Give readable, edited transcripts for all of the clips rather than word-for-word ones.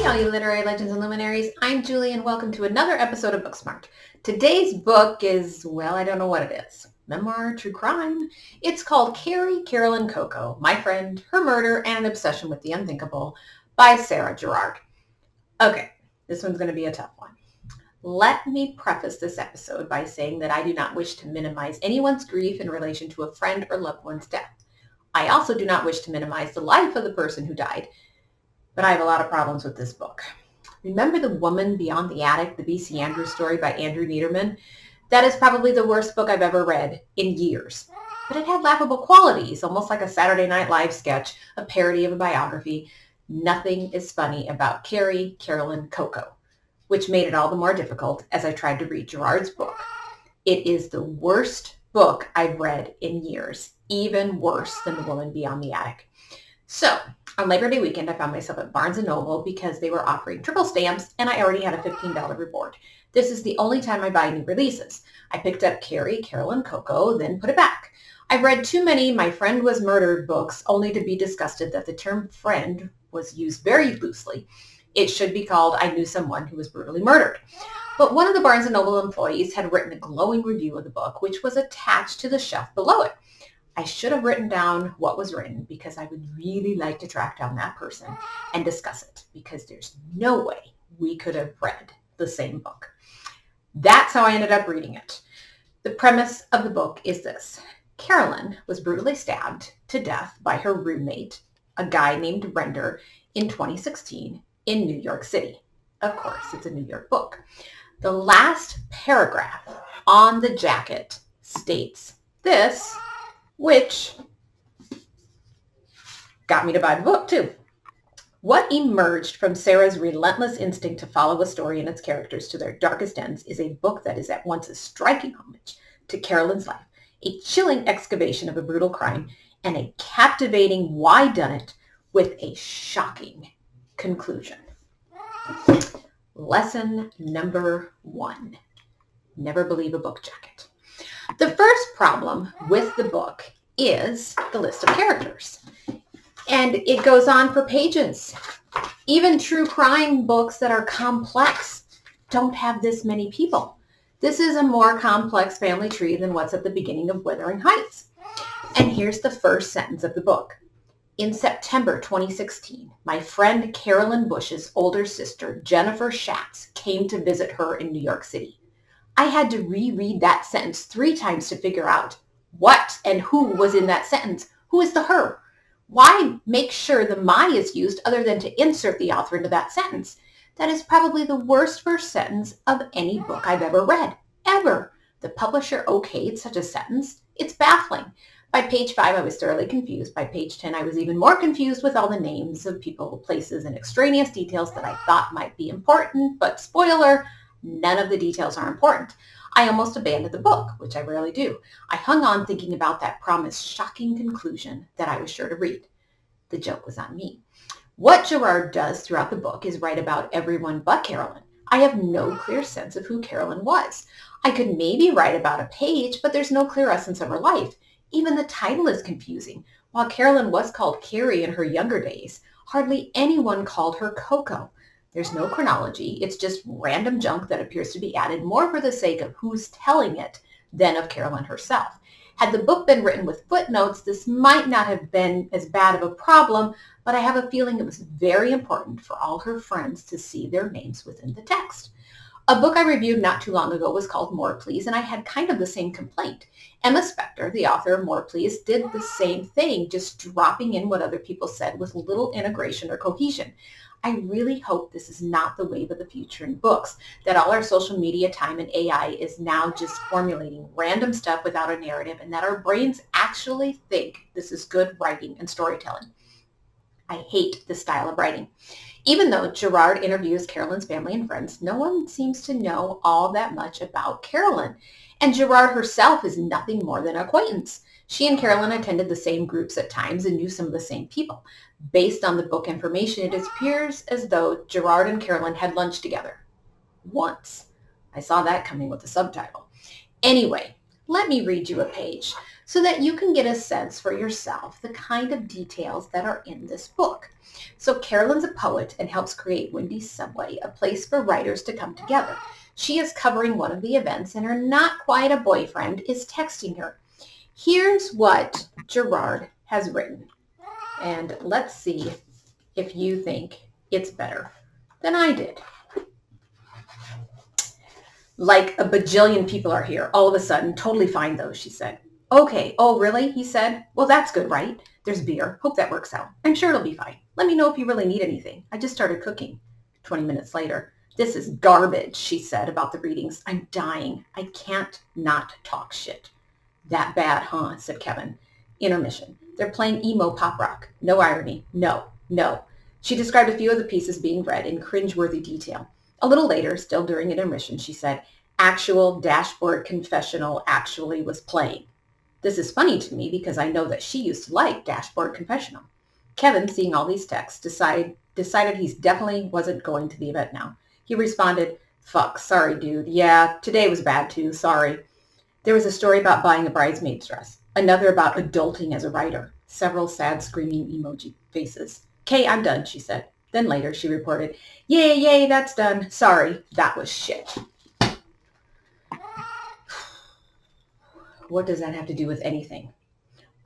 Hey, all you literary legends and luminaries. I'm Julie, and welcome to another episode of Booksmart. Today's book is, well, I don't know what it is. Memoir, true crime. It's called Carrie Carolyn Coco, My Friend, Her Murder, and an Obsession with the Unthinkable by Sarah Gerard. Okay, this one's going to be a tough one. Let me preface this episode by saying that I do not wish to minimize anyone's grief in relation to a friend or loved one's death. I also do not wish to minimize the life of the person who died, but I have a lot of problems with this book. Remember The Woman Beyond the Attic, the B.C. Andrews story by Andrew Niederman? That is probably the worst book I've ever read in years. But it had laughable qualities, almost like a Saturday Night Live sketch, a parody of a biography. Nothing is funny about Carrie Carolyn Coco, which made it all the more difficult as I tried to read Gerard's book. It is the worst book I've read in years, even worse than The Woman Beyond the Attic. So, on Labor Day weekend, I found myself at Barnes & Noble because they were offering triple stamps and I already had a $15 reward. This is the only time I buy new releases. I picked up Carrie Carolyn Coco, then put it back. I've read too many My Friend Was Murdered books only to be disgusted that the term friend was used very loosely. It should be called I Knew Someone Who Was Brutally Murdered. But one of the Barnes & Noble employees had written a glowing review of the book, which was attached to the shelf below it. I should have written down what was written because I would really like to track down that person and discuss it because there's no way we could have read the same book. That's how I ended up reading it. The premise of the book is this. Carolyn was brutally stabbed to death by her roommate, a guy named Render, in 2016 in New York City. Of course, it's a New York book. The last paragraph on the jacket states this, which got me to buy the book too. What emerged from Sarah's relentless instinct to follow a story and its characters to their darkest ends is a book that is at once a striking homage to Carolyn's life, a chilling excavation of a brutal crime, and a captivating whodunit with a shocking conclusion. Lesson number 1. Never believe a book jacket. The first problem with the book is the list of characters. And it goes on for pages. Even true crime books that are complex don't have this many people. This is a more complex family tree than what's at the beginning of Wuthering Heights. And here's the first sentence of the book. In September 2016, my friend Carolyn Bush's older sister, Jennifer Schatz, came to visit her in New York City. I had to reread that sentence 3 times to figure out what and who was in that sentence. Who is the her? Why make sure the my is used other than to insert the author into that sentence? That is probably the worst first sentence of any book I've ever read, ever. The publisher okayed such a sentence. It's baffling. By page 5, I was thoroughly confused. By page 10, I was even more confused with all the names of people, places, and extraneous details that I thought might be important, but spoiler, none of the details are important. I almost abandoned the book, which I rarely do. I hung on thinking about that promised shocking conclusion that I was sure to read. The joke was on me. What Gerard does throughout the book is write about everyone but Carolyn. I have no clear sense of who Carolyn was. I could maybe write about a page, but there's no clear essence of her life. Even the title is confusing. While Carolyn was called Carrie in her younger days, hardly anyone called her Coco. There's no chronology. It's just random junk that appears to be added more for the sake of who's telling it than of Carolyn herself. Had the book been written with footnotes, this might not have been as bad of a problem, but I have a feeling it was very important for all her friends to see their names within the text. A book I reviewed not too long ago was called More Please, and I had kind of the same complaint. Emma Spector, the author of More Please, did the same thing, just dropping in what other people said with little integration or cohesion. I really hope this is not the wave of the future in books, that all our social media time and AI is now just formulating random stuff without a narrative, and that our brains actually think this is good writing and storytelling. I hate this style of writing. Even though Gerard interviews Carolyn's family and friends, no one seems to know all that much about Carolyn. And Gerard herself is nothing more than an acquaintance. She and Carolyn attended the same groups at times and knew some of the same people. Based on the book information, it appears as though Gerard and Carolyn had lunch together. Once. I saw that coming with the subtitle. Anyway, let me read you a page. so that you can get a sense for yourself the kind of details that are in this book. So Carolyn's a poet and helps create Wendy's Subway, a place for writers to come together. She is covering one of the events and her not quite a boyfriend is texting her. Here's what Gerard has written. And let's see if you think it's better than I did. Like a bajillion people are here all of a sudden. Totally fine though, she said. Okay. Oh, really? He said. Well, that's good, right? There's beer. Hope that works out. I'm sure it'll be fine. Let me know if you really need anything. I just started cooking. 20 minutes later. This is garbage, she said about the readings. I'm dying. I can't not talk shit. That bad, huh? Said Kevin. Intermission. They're playing emo pop rock. No irony. No. She described a few of the pieces being read in cringeworthy detail. A little later, still during intermission, she said, actual dashboard confessional actually was playing. This is funny to me because I know that she used to like dashboard confessional. Kevin, seeing all these texts, decided he definitely wasn't going to the event now. He responded, fuck, sorry, dude. Yeah, today was bad too. Sorry. There was a story about buying a bridesmaid's dress. Another about adulting as a writer. Several sad screaming emoji faces. "Okay, I'm done," she said. Then later she reported, yay, that's done. Sorry, that was shit. What does that have to do with anything?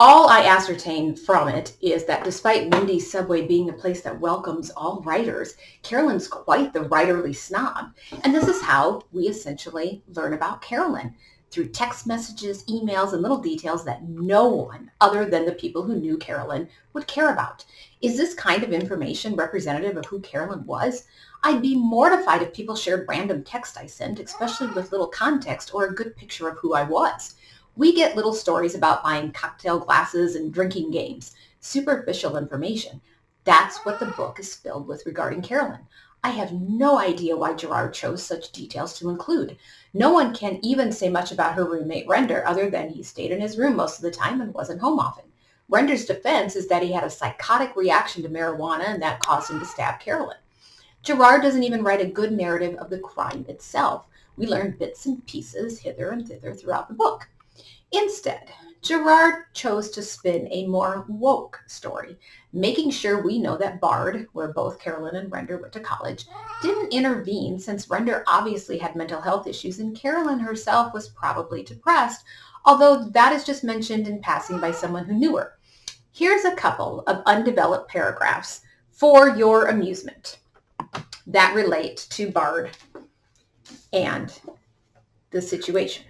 All I ascertain from it is that despite Wendy's Subway being a place that welcomes all writers, Carolyn's quite the writerly snob. And this is how we essentially learn about Carolyn, through text messages, emails, and little details that no one other than the people who knew Carolyn would care about. Is this kind of information representative of who Carolyn was? I'd be mortified if people shared random text I sent, especially with little context or a good picture of who I was. We get little stories about buying cocktail glasses and drinking games. Superficial information. That's what the book is filled with regarding Carolyn. I have no idea why Gerard chose such details to include. No one can even say much about her roommate Render other than he stayed in his room most of the time and wasn't home often. Render's defense is that he had a psychotic reaction to marijuana and that caused him to stab Carolyn. Gerard doesn't even write a good narrative of the crime itself. We learn bits and pieces hither and thither throughout the book. Instead, Gerard chose to spin a more woke story, making sure we know that Bard, where both Carolyn and Render went to college, didn't intervene since Render obviously had mental health issues and Carolyn herself was probably depressed, although that is just mentioned in passing by someone who knew her. Here's a couple of undeveloped paragraphs for your amusement that relate to Bard and the situation.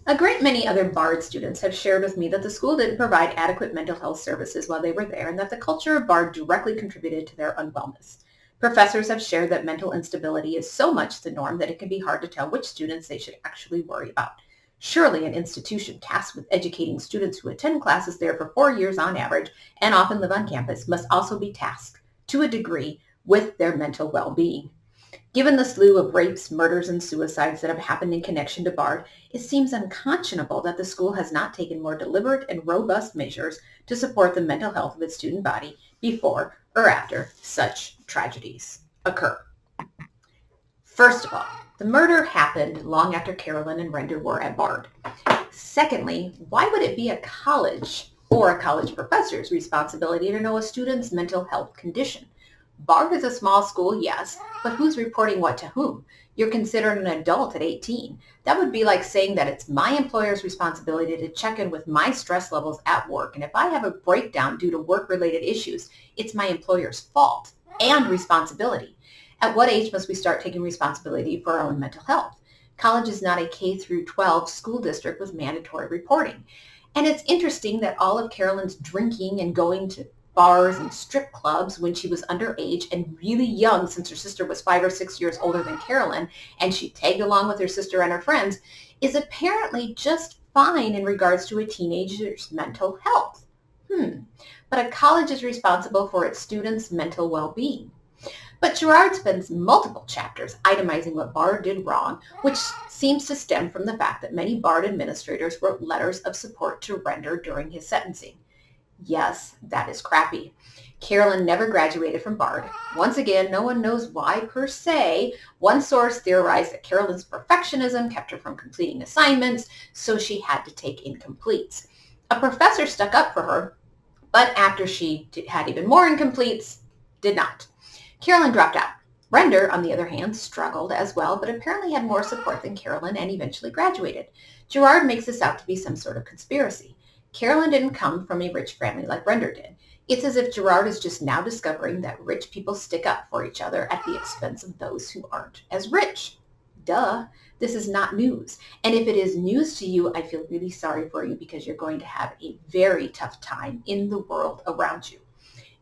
A great many other Bard students have shared with me that the school didn't provide adequate mental health services while they were there and that the culture of Bard directly contributed to their unwellness. Professors have shared that mental instability is so much the norm that it can be hard to tell which students they should actually worry about. Surely an institution tasked with educating students who attend classes there for 4 years on average and often live on campus must also be tasked, to a degree, with their mental well-being. Given the slew of rapes, murders, and suicides that have happened in connection to Bard, it seems unconscionable that the school has not taken more deliberate and robust measures to support the mental health of its student body before or after such tragedies occur. First of all, the murder happened long after Carolyn and Render were at Bard. Secondly, why would it be a college or a college professor's responsibility to know a student's mental health condition? Bard is a small school, yes, but who's reporting what to whom? You're considered an adult at 18. That would be like saying that it's my employer's responsibility to check in with my stress levels at work, and if I have a breakdown due to work-related issues, it's my employer's fault and responsibility. At what age must we start taking responsibility for our own mental health? College is not a K through 12 school district with mandatory reporting. And it's interesting that all of Carolyn's drinking and going to bars and strip clubs when she was underage and really young, since her sister was 5 or 6 years older than Carolyn, and she tagged along with her sister and her friends, is apparently just fine in regards to a teenager's mental health. But a college is responsible for its students' mental well-being. But Gerard spends multiple chapters itemizing what Bard did wrong, which seems to stem from the fact that many Bard administrators wrote letters of support to Render during his sentencing. Yes, that is crappy. Carolyn never graduated from Bard. Once again, no one knows why per se. One source theorized that Carolyn's perfectionism kept her from completing assignments, so she had to take incompletes. A professor stuck up for her, but after she had even more incompletes, did not. Carolyn dropped out. Render, on the other hand, struggled as well, but apparently had more support than Carolyn and eventually graduated. Gerard makes this out to be some sort of conspiracy. Carolyn didn't come from a rich family like Render did. It's as if Gerard is just now discovering that rich people stick up for each other at the expense of those who aren't as rich. Duh. This is not news. And if it is news to you, I feel really sorry for you because you're going to have a very tough time in the world around you.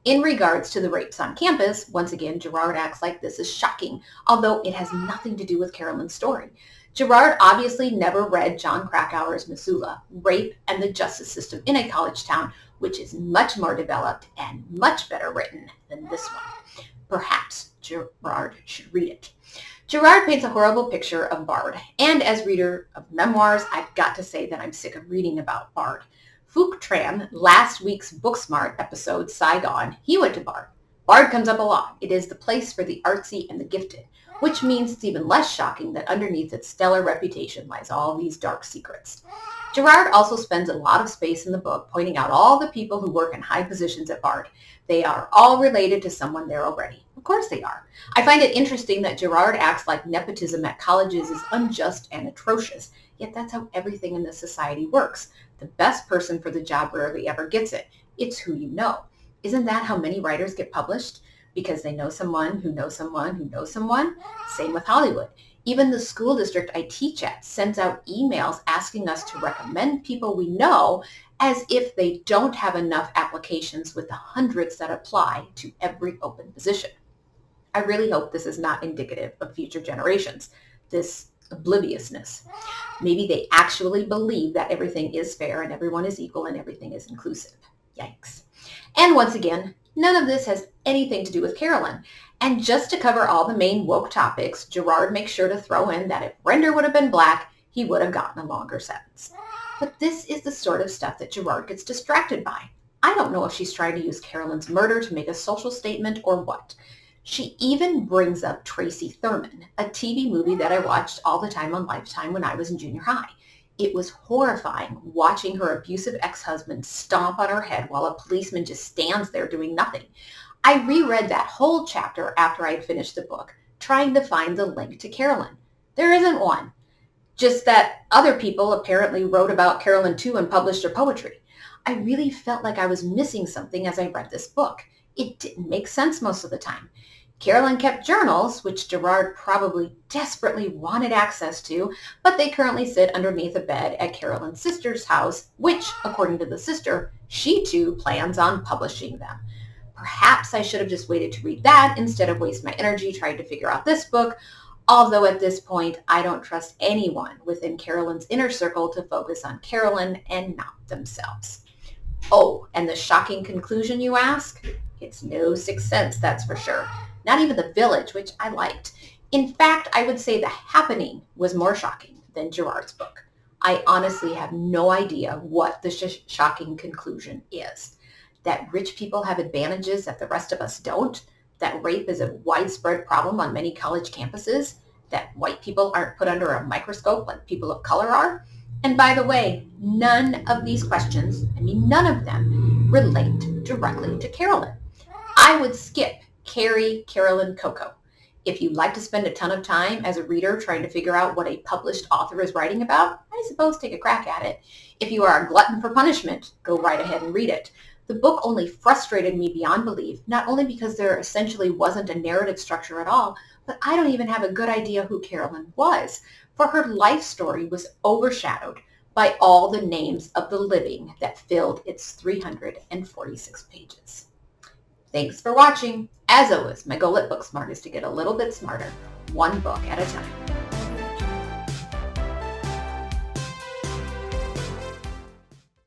In regards to the rapes on campus, once again, Gerard acts like this is shocking, although it has nothing to do with Carolyn's story. Gerard obviously never read John Krakauer's Missoula, Rape and the Justice System in a College Town, which is much more developed and much better written than this one. Perhaps Gerard should read it. Gerard paints a horrible picture of Bard, and as reader of memoirs, I've got to say that I'm sick of reading about Bard. Phuc Tran, last week's Booksmart episode, Saigon, he went to Bard. Bard comes up a lot. It is the place for the artsy and the gifted, which means it's even less shocking that underneath its stellar reputation lies all these dark secrets. Gerard also spends a lot of space in the book pointing out all the people who work in high positions at Bard. They are all related to someone there already. Of course they are. I find it interesting that Gerard acts like nepotism at colleges is unjust and atrocious, yet that's how everything in this society works. The best person for the job rarely ever gets it. It's who you know. Isn't that how many writers get published? Because they know someone who knows someone who knows someone? Same with Hollywood. Even the school district I teach at sends out emails asking us to recommend people we know as if they don't have enough applications with the hundreds that apply to every open position. I really hope this is not indicative of future generations, this obliviousness. Maybe they actually believe that everything is fair and everyone is equal and everything is inclusive. Yikes. And once again, none of this has anything to do with Carolyn. And just to cover all the main woke topics, Gerard makes sure to throw in that if Render would have been black, he would have gotten a longer sentence. But this is the sort of stuff that Gerard gets distracted by. I don't know if she's trying to use Carolyn's murder to make a social statement or what. She even brings up Tracy Thurman, a TV movie that I watched all the time on Lifetime when I was in junior high. It was horrifying watching her abusive ex-husband stomp on her head while a policeman just stands there doing nothing. I reread that whole chapter after I had finished the book, trying to find the link to Carolyn. There isn't one. Just that other people apparently wrote about Carolyn too and published her poetry. I really felt like I was missing something as I read this book. It didn't make sense most of the time. Carolyn kept journals, which Gerard probably desperately wanted access to, but they currently sit underneath a bed at Carolyn's sister's house, which, according to the sister, she too plans on publishing them. Perhaps I should have just waited to read that instead of waste my energy trying to figure out this book, although at this point I don't trust anyone within Carolyn's inner circle to focus on Carolyn and not themselves. Oh, and the shocking conclusion, you ask? It's no Sixth Sense, that's for sure. Not even The Village, which I liked. In fact, I would say The Happening was more shocking than Gerard's book. I honestly have no idea what the shocking conclusion is. That rich people have advantages that the rest of us don't, that rape is a widespread problem on many college campuses, that white people aren't put under a microscope like people of color are. And by the way, none of these questions, none of them, relate directly to Carolyn. I would skip Carrie Carolyn Coco. If you'd like to spend a ton of time as a reader trying to figure out what a published author is writing about, I suppose take a crack at it. If you are a glutton for punishment, go right ahead and read it. The book only frustrated me beyond belief, not only because there essentially wasn't a narrative structure at all, but I don't even have a good idea who Carolyn was, for her life story was overshadowed by all the names of the living that filled its 346 pages. Thanks for watching. As always, my goal at Booksmart is to get a little bit smarter, one book at a time.